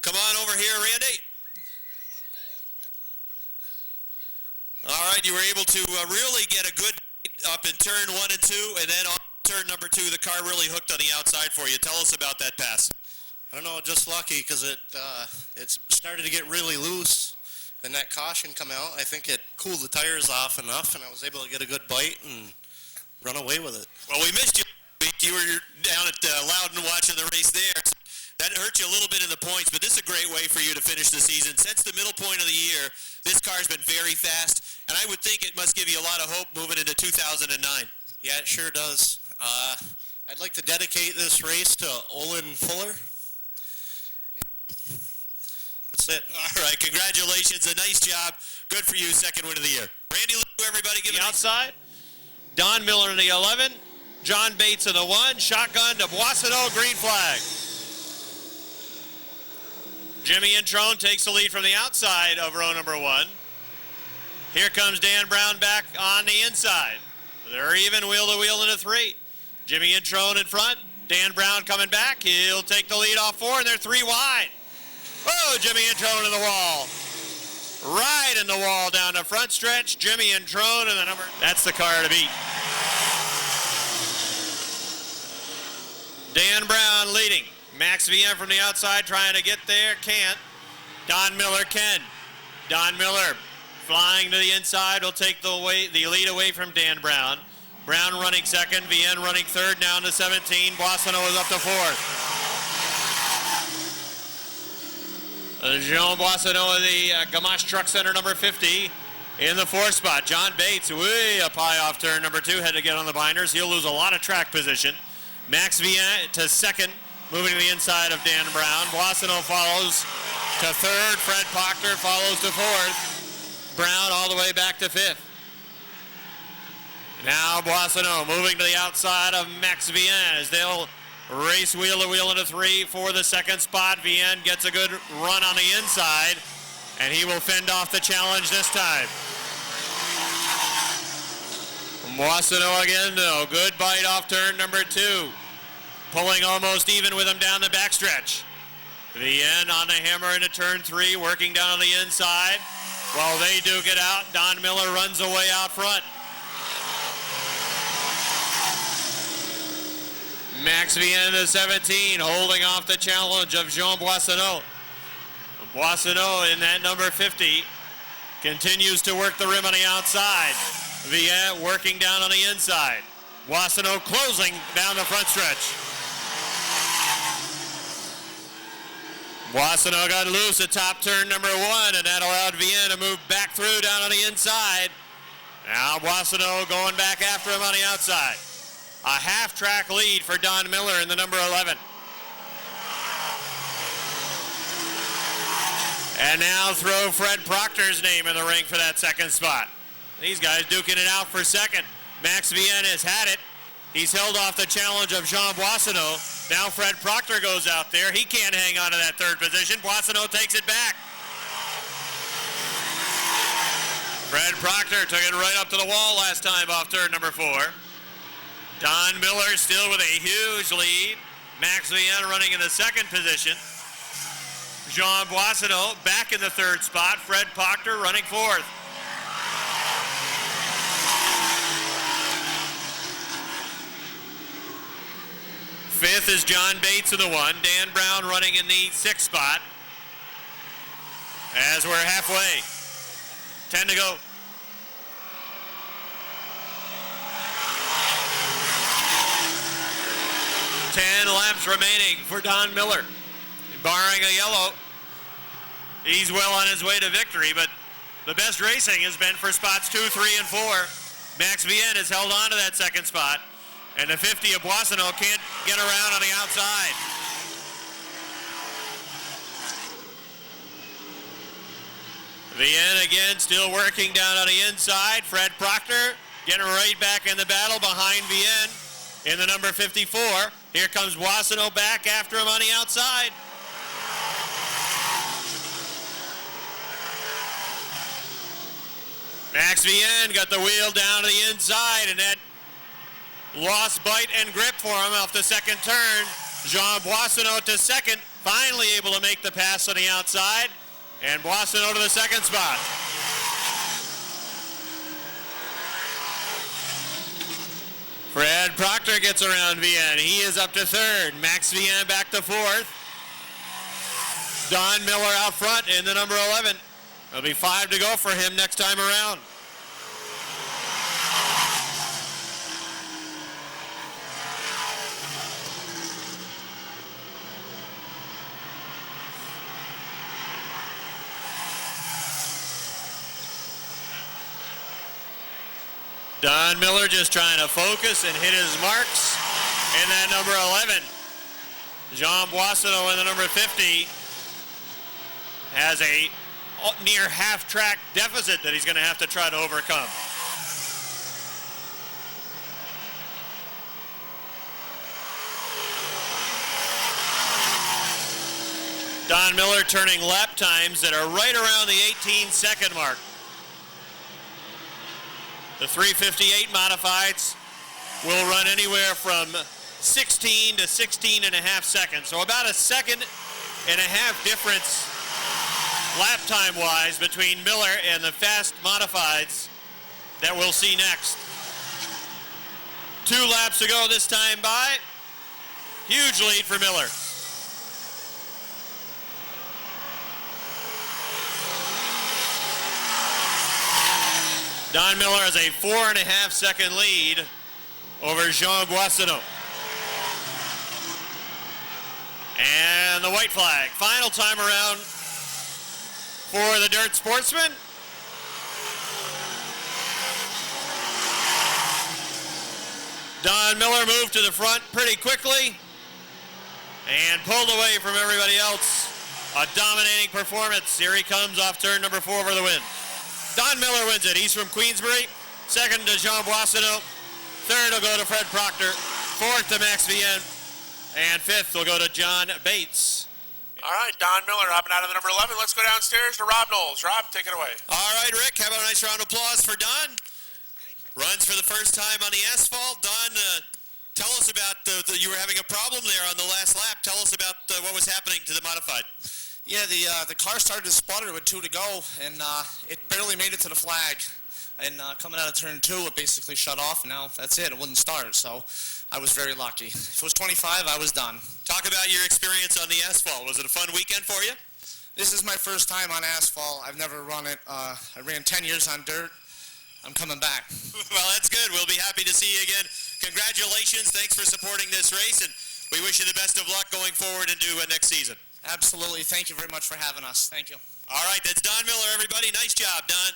Come on over here, Randy. All right, you were able to really get a good up in turn 1 and 2, and then on turn number 2, the car really hooked on the outside for you. Tell us about that pass. I don't know, just lucky because it started to get really loose, and that caution come out. I think it cooled the tires off enough, and I was able to get a good bite and run away with it. Well, we missed you. You were down at Loudon watching the race there. That hurt you a little bit in the points, but this is a great way for you to finish the season. Since the middle point of the year, this car's been very fast, and I would think it must give you a lot of hope moving into 2009. Yeah, it sure does. I'd like to dedicate this race to Olin Fuller. That's it. All right, congratulations. A nice job. Good for you, second win of the year. Randy Ledoux, everybody, give it the outside. Don Miller in the 11. John Bates in the 1. Shotgun to Boissonneau, green flag. Jimmy Introne takes the lead from the outside of row number 1. Here comes Dan Brown back on the inside. They're even wheel to wheel into 3. Jimmy Introne in front. Dan Brown coming back. He'll take the lead off 4, and they're 3 wide. Oh, Jimmy Introne in the wall. Right in the wall down the front stretch. Jimmy Introne and the number. That's the car to beat. Dan Brown leading. Max VM from the outside trying to get there. Can't. Don Miller can. Don Miller flying to the inside will take the lead away from Dan Brown. Brown running second. VN running third. Down to 17. Boissonneau is up to 4th. Jean Boissonneau of the Gamache Truck Center number 50 in the 4th spot. John Bates way up high off turn number 2. Had to get on the binders. He'll lose a lot of track position. Max Vien to second, moving to the inside of Dan Brown. Boissonneau follows to 3rd. Fred Proctor follows to 4th. Brown all the way back to 5th. Now Boissonneau moving to the outside of Max Vien as they'll Race wheel to wheel into 3 for the second spot. Vienne gets a good run on the inside, and he will fend off the challenge this time. Boissonneau again, though. Good bite off turn number 2. Pulling almost even with him down the backstretch. Vienne on the hammer into turn 3, working down on the inside. While they duke it out, Don Miller runs away out front. Max Vienne to 17, holding off the challenge of Jean Boissonneau. Boissonneau in that number 50 continues to work the rim on the outside. Vienne working down on the inside. Boissonneau closing down the front stretch. Boissonneau got loose at top turn number 1, and that allowed Vienne to move back through down on the inside. Now Boissonneau going back after him on the outside. A half-track lead for Don Miller in the number 11. And now throw Fred Proctor's name in the ring for that second spot. These guys duking it out for second. Max Vienne has had it. He's held off the challenge of Jean Boissonneau. Now Fred Proctor goes out there. He can't hang on to that third position. Boissonneau takes it back. Fred Proctor took it right up to the wall last time off turn number 4. Don Miller still with a huge lead. Max Vienne running in the second position. Jean Boissonneau back in the third spot. Fred Proctor running fourth. Fifth is John Bates in the 1. Dan Brown running in the 6th spot. As we're halfway. 10 to go. Laps remaining for Don Miller. Barring a yellow, he's well on his way to victory, but the best racing has been for spots 2, 3, and 4. Max Vienne has held on to that second spot, and the 50 of Boissonneau can't get around on the outside. Vienne again still working down on the inside. Fred Proctor getting right back in the battle behind Vienne in the number 54. Here comes Boissonneau back after him on the outside. Max Vienne got the wheel down to the inside, and that lost bite and grip for him off the second turn. Jean Boissonneau to second, finally able to make the pass on the outside, and Boissonneau to the second spot. Fred Proctor gets around Vienne. He is up to third. Max Vienne back to fourth. Don Miller out front in the number 11. There'll be 5 to go for him next time around. Don Miller just trying to focus and hit his marks in that number 11. Jean Boissonneau in the number 50 has a near half-track deficit that he's going to have to try to overcome. Don Miller turning lap times that are right around the 18-second mark. The 358 modifieds will run anywhere from 16 to 16 and a half seconds. So about a second and a half difference lap time wise between Miller and the fast modifieds that we'll see next. 2 laps to go this time by. Huge lead for Miller. Don Miller has a 4.5 second lead over Jean Boissonneau. And the white flag. Final time around for the Dirt Sportsman. Don Miller moved to the front pretty quickly and pulled away from everybody else. A dominating performance. Here he comes off turn number 4 for the win. Don Miller wins it. He's from Queensbury. Second to Jean Boissonneau. Third will go to Fred Proctor. Fourth to Max Vienne. And fifth will go to John Bates. All right, Don Miller hopping out of the number 11. Let's go downstairs to Rob Knowles. Rob, take it away. All right, Rick, how about a nice round of applause for Don? Runs for the first time on the asphalt. Don, tell us about you were having a problem there on the last lap. Tell us about what was happening to the modified. Yeah, the car started to sputter with 2 to go, and it barely made it to the flag. And coming out of turn 2, it basically shut off. Now that's it. It wouldn't start, so I was very lucky. If it was 25, I was done. Talk about your experience on the asphalt. Was it a fun weekend for you? This is my first time on asphalt. I've never run it. I ran 10 years on dirt. I'm coming back. Well, that's good. We'll be happy to see you again. Congratulations. Thanks for supporting this race, and we wish you the best of luck going forward into next season. Absolutely. Thank you very much for having us. Thank you. All right, that's Don Miller, everybody. Nice job, Don.